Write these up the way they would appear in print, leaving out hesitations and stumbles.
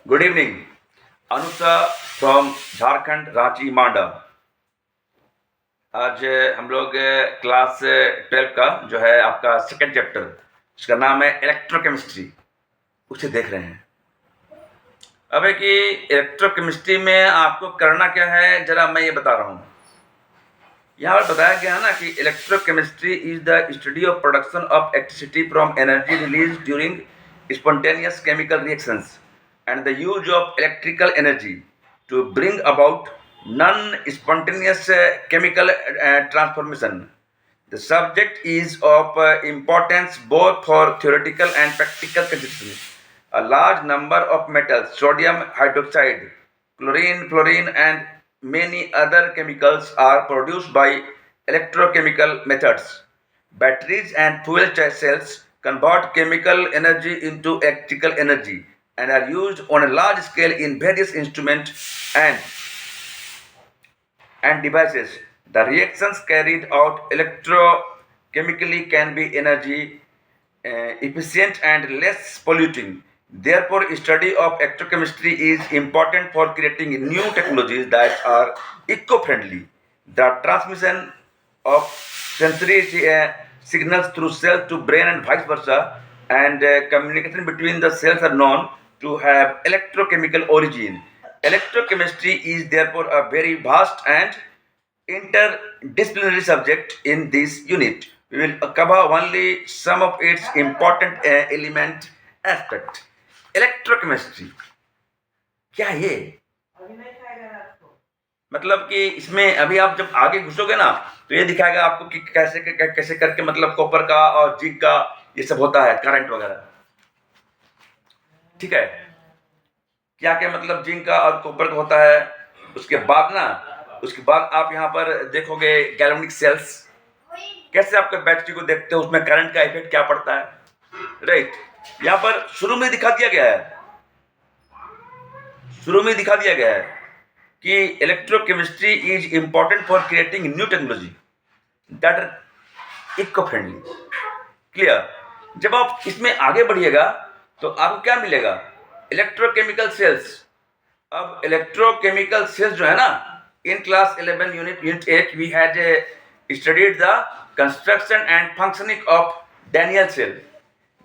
Good evening. Anusha from Jharkhand, Ranchi, Manda. आज हम लोग क्लास 12 का जो है आपका सेकेंड चैप्टर, उसका नाम है इलेक्ट्रोकेमिस्ट्री, उसे देख रहे हैं। अब है कि इलेक्ट्रोकेमिस्ट्री में आपको करना क्या है, जरा मैं ये बता रहा हूँ। यहाँ पर बताया गया है ना कि electrochemistry is the study of production of electricity from energy release during spontaneous chemical reactions and the use of electrical energy to bring about non-spontaneous chemical transformation. The subject is of importance both for theoretical and practical consideration. A large number of metals, sodium hydroxide, chlorine, fluorine, and many other chemicals are produced by electrochemical methods. Batteries and fuel cells convert chemical energy into electrical energy and are used on a large scale in various instruments and devices. The reactions carried out electrochemically can be energy efficient and less polluting. Therefore, study of electrochemistry is important for creating new technologies that are eco-friendly. The transmission of sensory signals through cells to brain and vice versa, and communication between the cells are known to have electrochemical origin. Electrochemistry is therefore a very vast and interdisciplinary subject. In this unit, we will cover only some of its important element aspect. Electrochemistry क्या है ये? मतलब कि इसमें अभी आप जब आगे घुसोगे ना तो ये दिखाएगा आपको कि कैसे करके मतलब कॉपर का और जिंक का ये सब होता है, करंट वगैरह। ठीक है, क्या क्या मतलब जिंक का और कॉपर का होता है। उसके बाद आप यहाँ पर देखोगे गैल्वेनिक सेल्स, कैसे आपके बैटरी को देखते हो, उसमें करंट का इफेक्ट क्या पड़ता है, राइट। यहाँ पर शुरू में दिखा दिया गया है कि electrochemistry is important for creating new technology that are eco friendly. Clear. जब आप इसमें आगे बढ़िएगा तो आपको क्या मिलेगा? Electrochemical cells. अब इलेक्ट्रोकेमिकल सेल्स जो है ना, in class 11 unit 8 we had studied the construction and functioning of Daniell cell.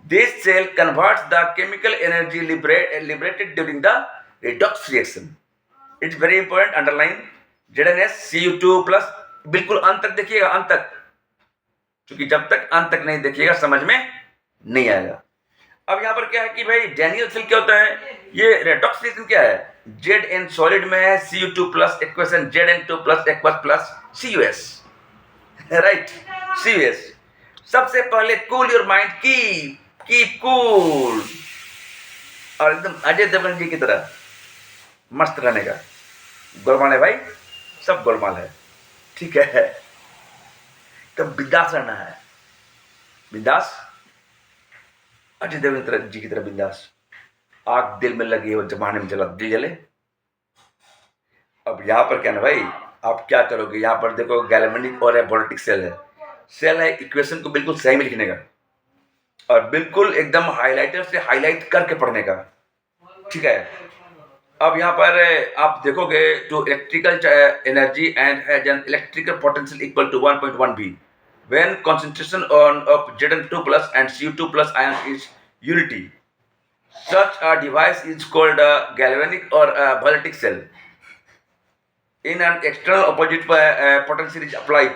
This cell converts the chemical energy liberated during the redox reaction. It's very important, underline ZnS Cu2 plus। बिल्कुल अंत तक देखिएगा, अंत तक, क्योंकि जब तक अंत तक नहीं देखिएगा समझ में नहीं आएगा। अब यहाँ पर क्या है कि भाई डैनियल सेल क्या होता है, ये रेडॉक्स रिएक्शन क्या है, Zn सॉलिड में है Cu2 plus equation Zn2 plus aqueous plus Cus, right, Cus। सबसे पहले cool your mind, keep cool, और एकदम अजय देवगन जी की तरह मस्त रहने का। गोलमाल है भाई, सब गोलमाल है, ठीक है। तब बिंदास रहना है, बिंदास, अजय देवगन जी की तरह बिंदास। आग दिल में लगी हो, जमाने में जला दिल जले। अब यहाँ पर क्या ना भाई, आप क्या करोगे, यहाँ पर देखो गैल्वेनिक और वोल्टिक सेल है इक्वेशन को बिल्कुल सही में लिखने का और बिल्कुल एकदम हाइलाइटर से हाईलाइट करके पढ़ने का, ठीक है। अब यहाँ पर आप देखोगे to electrical energy and has an electrical potential equal to 1.1 V when concentration of Zn2 plus and Cu2 plus ion is unity. Such a device is called a galvanic or a voltaic cell. In an external opposite potential is applied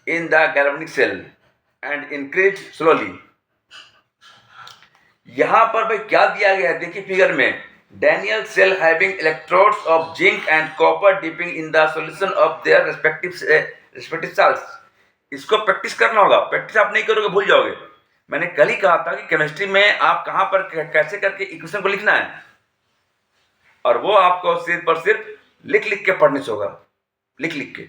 in the galvanic cell and increased slowly. यहाँ पर भाई क्या दिया गया है, देखिए figure में, Daniell cell having electrodes of zinc and copper dipping in the solution of their respective salts. इसको प्रैक्टिस करना होगा, प्रैक्टिस आप नहीं करोगे भूल जाओगे। मैंने कल ही कहा था कि केमिस्ट्री में आप कहां पर कैसे करके इक्वेशन को लिखना है, और वो आपको सिर्फ और सिर्फ लिख के पढ़ने से होगा, लिख के।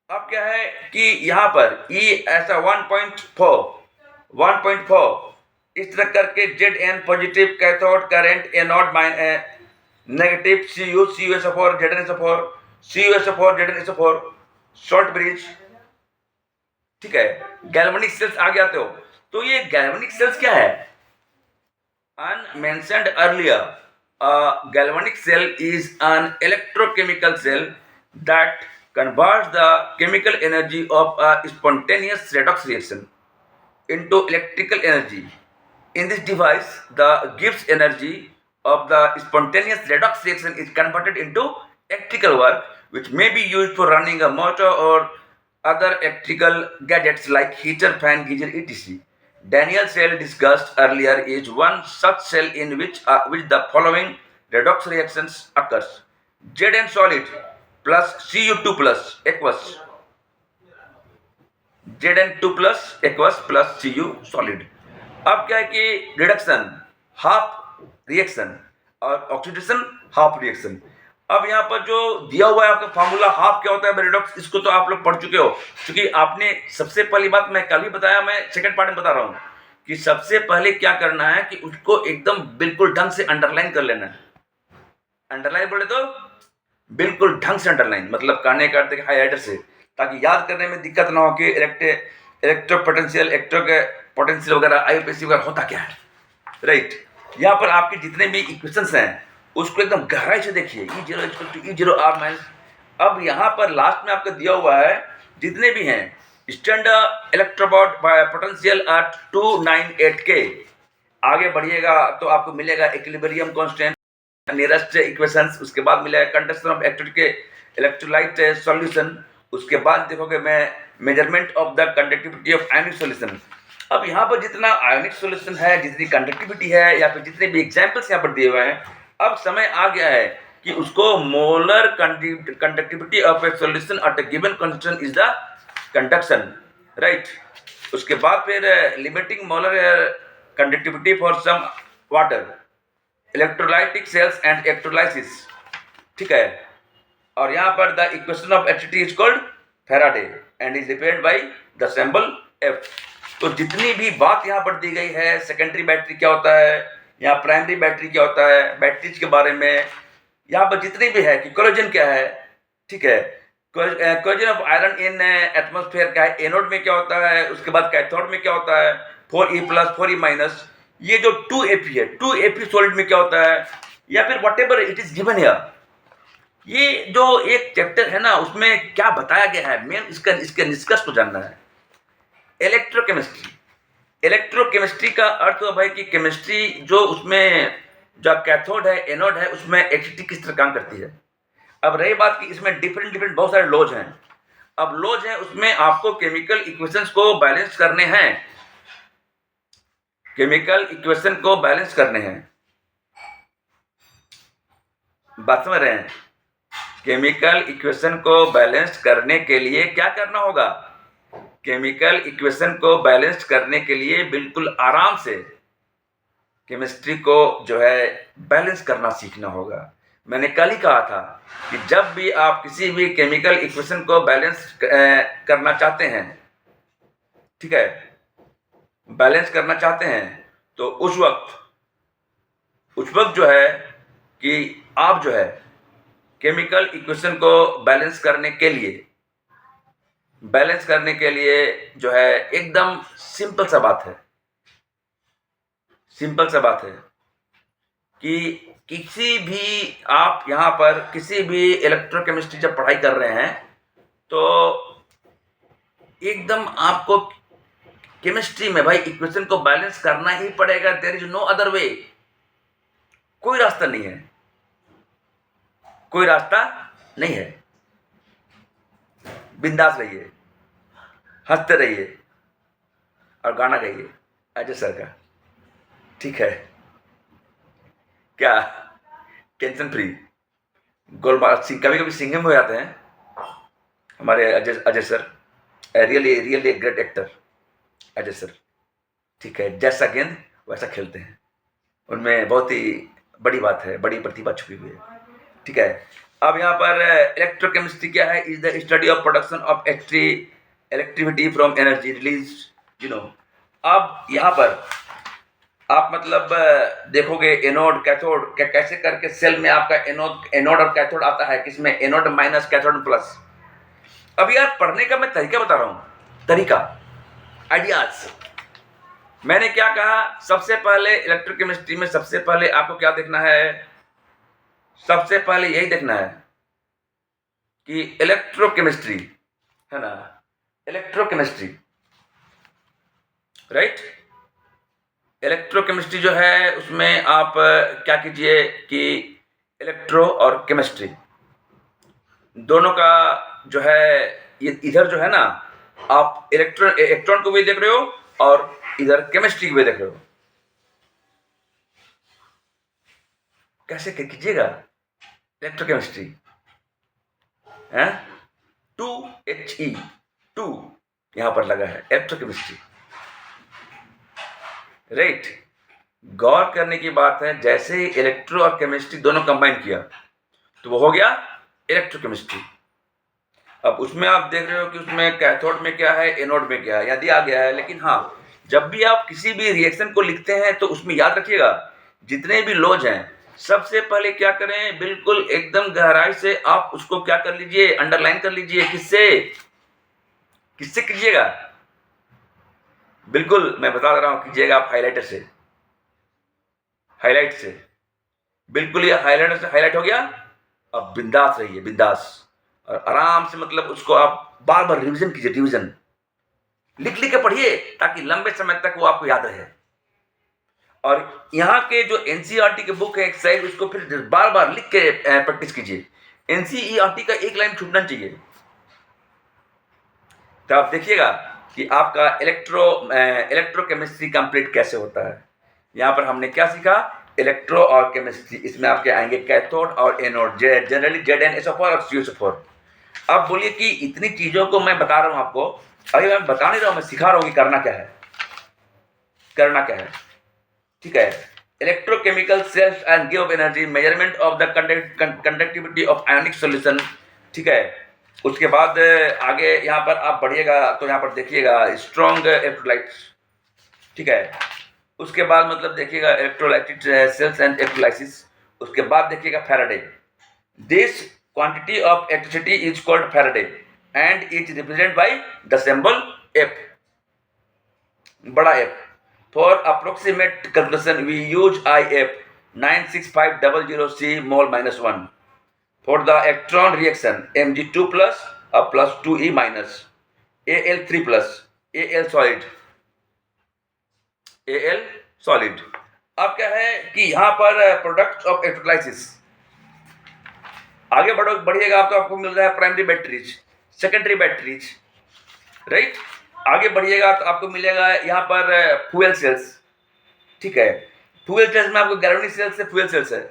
अब क्या है कि यहां पर E ऐसा 1.4 इस तरह करके Zn positive cathode current, anode negative, CuSO4 ZnSO4 CuSO4 ZnSO4 short bridge, ठीक है। गैल्वेनिक सेल्स आगे आते हो तो ये गैल्वेनिक सेल्स क्या है, अन mentioned earlier, a galvanic cell is an electrochemical cell that converts the chemical energy of a spontaneous redox reaction into electrical energy. In this device, the Gibbs energy of the spontaneous redox reaction is converted into electrical work, which may be used for running a motor or other electrical gadgets like heater, fan, geyser, etc. Daniel cell discussed earlier is one such cell in which the following redox reactions occurs: Zn solid plus Cu2 plus aqueous, Zn2 plus aqueous plus Cu solid. अब क्या है कि reduction half reaction और oxidation half reaction. अब यहाँ पर जो दिया हुआ है आपका फार्मूला हाफ क्या होता है रिडॉक्स, इसको तो आप लोग पढ़ चुके हो, क्योंकि आपने सबसे पहली बात मैं कल ही बताया, मैं सेकंड पार्ट में बता रहा हूँ कि सबसे पहले क्या करना है कि उसको एकदम बिल्कुल ढंग से अंडरलाइन कर लेना है। अंडरलाइन बोले तो बिल्कुल ढंग से अंडरलाइन, मतलब कहने का अर्थ हाईलाइटर से, ताकि याद करने में दिक्कत ना हो कि इलेक्ट्रो पोटेंशियल वगैरह आईयूपीएसी वगैरह होता क्या है, राइट। यहाँ पर आपके जितने भी इक्वेशंस हैं उसको एकदम गहराई से देखिए, E0 R माइनस। अब यहाँ पर लास्ट में आपको दिया हुआ है जितने भी हैं स्टैंडर्ड इलेक्ट्रोबॉट पोटेंशियल एट 298 के, आगे बढ़िएगा तो आपको मिलेगा इक्विलिब्रियम कांस्टेंट, नियरेस्ट इक्वेशंस, उसके बाद मिलेगा कंडक्शन ऑफ इलेक्ट्रोड के इलेक्ट्रोलाइट सॉल्यूशन, उसके बाद देखोगे मैं measurement of the conductivity of ionic solution. अब यहाँ पर जितना आयनिक सॉल्यूशन है, जितनी कंडक्टिविटी है, या फिर जितने भी एग्जाम्पल्स यहाँ पर दिए हुए हैं, अब समय आ गया है कि उसको molar conductivity of a solution at a given condition is the conduction, right. उसके बाद फिर limiting molar conductivity for some water, electrolytic cells and electrolysis, ठीक है। और यहाँ पर the equation of H is called Faraday and is represented by the symbol F. तो जितनी भी बात यहाँ पर दी गई है, सेकेंडरी बैटरी क्या होता है, यहाँ प्राइमरी बैटरी क्या होता है, बैटरीज के बारे में, यहाँ पर जितनी भी है कि कोलोजन क्या है, ठीक है, कोलोजन ऑफ आयरन इन एटमॉस्फेयर क्या है, एनोड में क्या होता है, उसके बाद कैथोड में क्या होता है, 4e प्लस 4e माइनस, ये जो 2Fe है, 2Fe सॉलिड में क्या होता है, या फिर what ever it is given here. ये जो एक चैप्टर है ना, उसमें क्या बताया गया है, मेन इसके निष्कर्ष को जानना है। इलेक्ट्रोकेमिस्ट्री का अर्थ है भाई कि केमिस्ट्री जो उसमें जो कैथोड है, एनोड है, उसमें इलेक्ट्रिसिटी किस तरह काम करती है। अब रही बात कि इसमें डिफरेंट बहुत सारे लॉज हैं। अब लॉज हैं, उसमें आपको केमिकल इक्वेशंस को बैलेंस करने हैं, केमिकल इक्वेशन को बैलेंस करने हैं, बात समझ रहे हैं। केमिकल इक्वेशन को बैलेंस करने के लिए क्या करना होगा, केमिकल इक्वेशन को बैलेंस करने के लिए बिल्कुल आराम से केमिस्ट्री को जो है बैलेंस करना सीखना होगा। मैंने कल ही कहा था कि जब भी आप किसी भी केमिकल इक्वेशन को बैलेंस करना चाहते हैं, ठीक है, बैलेंस करना चाहते हैं, तो उस वक्त जो है कि आप जो है केमिकल इक्वेशन को बैलेंस करने के लिए जो है एकदम सिंपल सा बात है कि किसी भी आप यहाँ पर किसी भी इलेक्ट्रोकेमिस्ट्री जब पढ़ाई कर रहे हैं तो एकदम आपको केमिस्ट्री में भाई इक्वेशन को बैलेंस करना ही पड़ेगा। There is no other way, कोई रास्ता नहीं है। बिंदास रहिए, हंसते रहिए और गाना गाइए अजय सर का, ठीक है, क्या टेंशन फ्री गोलमाल सिंह, कभी कभी सिंगिंग हो जाते हैं हमारे Ajay sir, really great actor Ajay sir, ठीक है, जैसा गेंद वैसा खेलते हैं, उनमें बहुत ही बड़ी बात है, बड़ी प्रतिभा छुपी हुई है, ठीक है। अब यहाँ पर इलेक्ट्रोकेमिस्ट्री क्या है, is the study of production of electricity from energy release, अब यहाँ पर आप मतलब देखोगे एनोड कैथोड कैसे करके सेल में आपका एनोड और कैथोड आता है, किसमें एनोड माइनस कैथोड प्लस। अब यार पढ़ने का मैं तरीका बता रहा हूँ, तरीका, आइडियाज, मैंने क्या कहा, सबसे पहले इलेक्ट्रोकेमिस्ट्री में सबसे पहले आपको क्या देखना है, सबसे पहले यही देखना है कि इलेक्ट्रोकेमिस्ट्री है ना, इलेक्ट्रोकेमिस्ट्री, राइट। इलेक्ट्रोकेमिस्ट्री जो है उसमें आप क्या कीजिए कि इलेक्ट्रो और केमिस्ट्री दोनों का जो है, ये इधर जो है ना, आप इलेक्ट्रॉन को भी देख रहे हो और इधर केमिस्ट्री को भी देख रहे हो। कैसे कीजिएगा इलेक्ट्रोकेमिस्ट्री है, 2He 2 यहां पर लगा है इलेक्ट्रोकेमिस्ट्री, राइट। गौर करने की बात है, जैसे ही इलेक्ट्रो और केमिस्ट्री दोनों कंबाइन किया तो वो हो गया इलेक्ट्रोकेमिस्ट्री। अब उसमें आप देख रहे हो कि उसमें कैथोड में क्या है, एनोड में क्या है, यह दिया गया है। लेकिन हाँ, जब भी आप किसी भी रिएक्शन को लिखते हैं तो उसमें याद रखिएगा जितने भी लॉज हैं, सबसे पहले क्या करें, बिल्कुल एकदम गहराई से आप उसको क्या कर लीजिए, अंडरलाइन कर लीजिए। किससे किससे कीजिएगा, बिल्कुल मैं बता रहा हूं, कीजिएगा आप हाइलाइटर से, हाईलाइट से। बिल्कुल ये हाईलाइटर से हाईलाइट हो गया। अब बिंदास रहिए, बिंदास, और आराम से मतलब उसको आप बार बार रिवीजन कीजिए, रिवीजन लिख लिख के पढ़िए ताकि लंबे समय तक वो आपको याद रहे। और यहाँ के जो एनसीईआरटी के बुक है एक्सरसाइज, उसको फिर बार बार लिख के प्रैक्टिस कीजिए। एनसीईआरटी का एक लाइन छूटना चाहिए। तो आप देखिएगा कि आपका इलेक्ट्रोकेमिस्ट्री कंप्लीट कैसे होता है। यहाँ पर हमने क्या सीखा, इलेक्ट्रो और केमिस्ट्री। इसमें आपके आएंगे कैथोड और एनोड, जनरली ZnSO4 और CuSO4। अब बोलिए कि इतनी चीजों को मैं बता रहा हूं आपको, अभी मैं बता नहीं रहा हूं, मैं सिखा रहा हूं कि करना क्या है, करना क्या है, ठीक है। Electrochemical cells and give energy, measurement of the conductivity of ionic solution, ठीक है। उसके बाद आगे यहाँ पर आप बढ़िएगा तो यहाँ पर देखिएगा स्ट्रॉन्ग इलेक्ट्रोलाइट्स, ठीक है। उसके बाद मतलब देखिएगा इलेक्ट्रोलाइटिक सेल्स एंड इलेक्ट्रोलाइसिस। उसके बाद देखिएगा Faraday. This quantity of electricity is called Faraday and is represented by the symbol F, बड़ा F. For approximate calculation we use IF 96500 C mol -1 for the electron reaction Mg2 plus plus 2E minus Al3 plus Al solid, Al solid। अब क्या है कि यहाँ पर products of electrolysis, आगे बढ़िएगा तो आपको मिल रहा है primary batteries, secondary batteries, right. आगे बढ़िएगा तो आपको मिलेगा यहाँ पर फ्यूएल सेल्स, ठीक है। फ्यूएल सेल्स में आपको गैल्वेनिक सेल्स से फ्यूएल सेल्स है।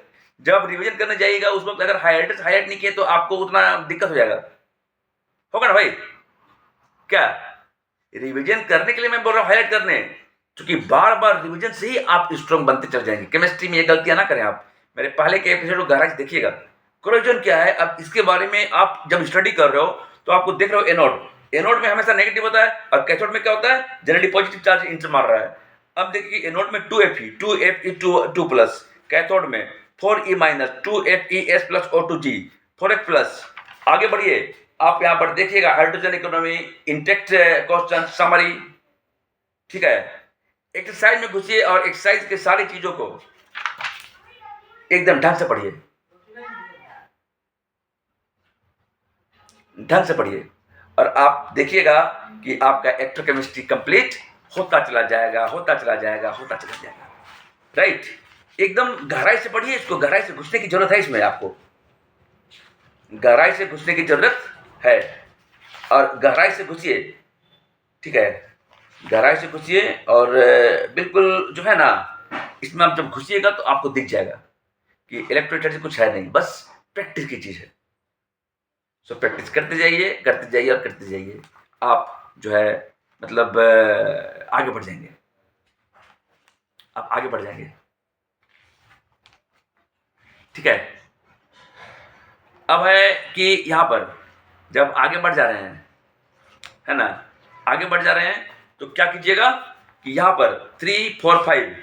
जब आप रिवीजन करने जाइएगा उस वक्त अगर हाईलाइट नहीं किए तो आपको उतना दिक्कत हो जाएगा, होगा ना भाई। क्या रिवीजन करने के लिए मैं बोल रहा हूँ, हाईलाइट करने, क्योंकि बार बार रिवीजन से ही आप स्ट्रॉन्ग बनते चल जाएंगे। केमिस्ट्री में ये गलतियां ना करें आप। मेरे पहले के एपिसोड को गहराई से देखिएगा। कोरोजन क्या है, अब इसके बारे में आप जब स्टडी कर रहे हो तो आपको देख रहे हो एनोड, एनोड में हमेशा नेगेटिव होता है और कैथोड में क्या होता है, जनरली पॉजिटिव चार्ज इंटर मार रहा है। अब देखिए एनोड में 2Fe 2 प्लस, कैथोड में 4E minus 2FeS plus O2G 4H plus. आगे बढ़िए, आप यहां पर देखिएगा hydrogen economy, intact question summary, ठीक है। एक्सरसाइज में घुसिए और एक्सरसाइज के सारी चीजों को एकदम ढंग से पढ़िए, ढंग से पढ़िए, और आप देखिएगा कि आपका इलेक्ट्रोकेमिस्ट्री कंप्लीट होता चला जाएगा, होता चला जाएगा, होता चला जाएगा, राइट। एकदम गहराई से पढ़िए इसको, गहराई से घुसने की जरूरत है इसमें, आपको गहराई से घुसने की जरूरत है और गहराई से घुसिए, ठीक है। गहराई से घुसिए और बिल्कुल जो है ना, इसमें आप जब घुसिएगा तो आपको दिख जाएगा कि इलेक्ट्रोलाइट से कुछ है नहीं, बस प्रैक्टिस की चीज है। सो प्रैक्टिस करते जाइए, करते जाइए और करते जाइए, आप जो है मतलब आगे बढ़ जाएंगे, आप आगे बढ़ जाएंगे, ठीक है। अब है कि यहां पर जब आगे बढ़ जा रहे हैं, है ना, आगे बढ़ जा रहे हैं तो क्या कीजिएगा कि यहां पर 3, 4, 5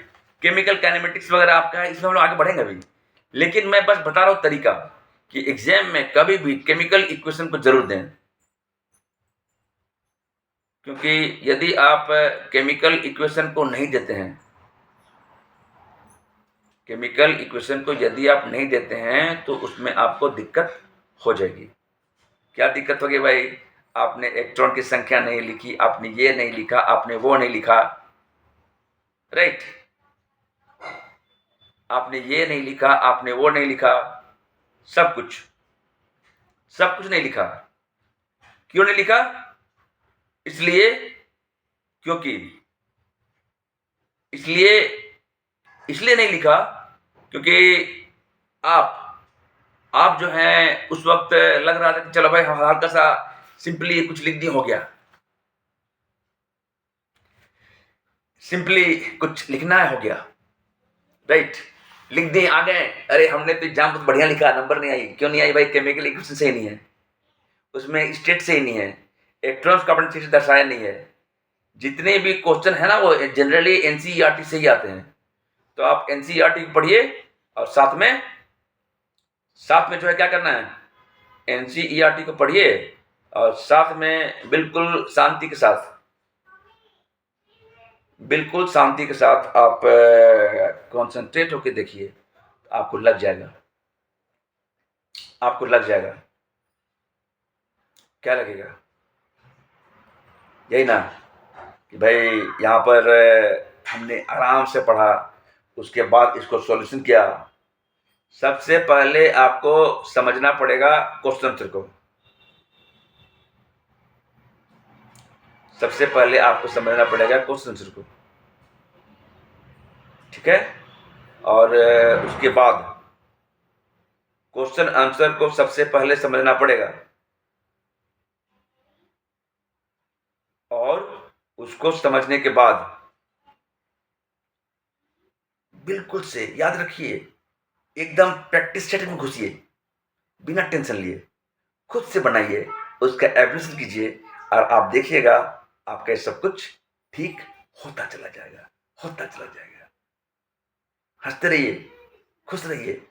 केमिकल काइनेमेटिक्स वगैरह आपका है, इसमें हम लोग आगे बढ़ेंगे अभी। लेकिन मैं बस बता रहा हूं तरीका कि एग्जाम में कभी भी केमिकल इक्वेशन को जरूर दें, क्योंकि यदि आप केमिकल इक्वेशन को नहीं देते हैं, केमिकल इक्वेशन को यदि आप नहीं देते हैं तो उसमें आपको दिक्कत हो जाएगी। क्या दिक्कत होगी भाई? आपने इलेक्ट्रॉन की संख्या नहीं लिखी, आपने ये नहीं लिखा, आपने वो नहीं लिखा, राइट? आपने ये नहीं लिखा, आपने वो नहीं लिखा, सब कुछ नहीं लिखा। क्यों नहीं लिखा? इसलिए क्योंकि इसलिए इसलिए नहीं लिखा क्योंकि आप जो हैं उस वक्त लग रहा था कि चलो भाई हल्का सा सिंपली कुछ लिख दिया, हो गया, सिंपली कुछ लिखना है, हो गया, राइट? लिख दिए, आ गए, अरे हमने तो एग्जाम बहुत बढ़िया लिखा, नंबर नहीं आई। क्यों नहीं आई भाई? केमिकल इक्वेशन सही नहीं है, उसमें स्टेट सही नहीं है, इलेक्ट्रॉन्स का आपने ठीक से दर्शाया नहीं है। जितने भी क्वेश्चन है ना वो जनरली एनसीईआरटी से ही आते हैं। तो आप एनसीईआरटी पढ़िए और साथ में जो है क्या करना है, एनसीईआरटी को पढ़िए और साथ में बिल्कुल शांति के साथ आप कंसंट्रेट होकर देखिए, आपको लग जाएगा। क्या लगेगा? यही ना कि भाई यहाँ पर हमने आराम से पढ़ा, उसके बाद इसको सॉल्यूशन किया। सबसे पहले आपको समझना पड़ेगा क्वेश्चन आंसर को, सबसे पहले आपको समझना पड़ेगा क्वेश्चन आंसर को, ठीक है? और उसके बाद क्वेश्चन आंसर को सबसे पहले समझना पड़ेगा और उसको समझने के बाद बिल्कुल से याद रखिए, एकदम प्रैक्टिस सेट में घुसिए, बिना टेंशन लिए खुद से बनाइए, उसका एप्लीकेशन कीजिए और आप देखिएगा आपका सब कुछ ठीक होता चला जाएगा। हंसते रहिए, खुश रहिए,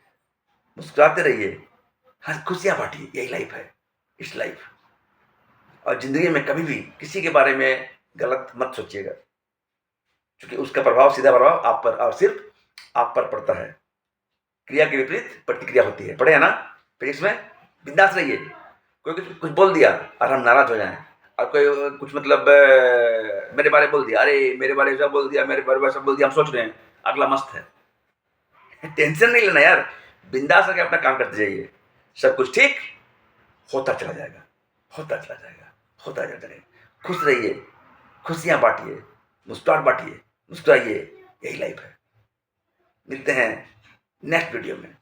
मुस्कुराते रहिए, खुशियां बांटिए, यही लाइफ है, इस लाइफ। और जिंदगी में कभी भी किसी के बारे में गलत मत सोचिएगा, क्योंकि उसका प्रभाव, सीधा प्रभाव आप पर और सिर्फ आप पर पड़ता है। क्रिया के विपरीत प्रतिक्रिया होती है, पढ़े है ना? फिर इसमें बिंदास रहिए। कोई कुछ बोल दिया और हम नाराज हो जाएं, और कोई कुछ मतलब मेरे बारे में बोल दिया, अरे मेरे बारे में सब बोल दिया, मेरे बारे में सब बोल दिया, हम सोच रहे हैं अगला मस्त है। टेंशन नहीं लेना यार, बिंदास होकर अपना काम करते जाइए, सब कुछ ठीक होता चला जाएगा। खुश रहिए, खुशियां बांटिए, मुस्कुराइए, यही लाइफ है। मिलते हैं नेक्स्ट वीडियो में।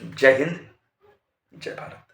जय हिंद, जय भारत।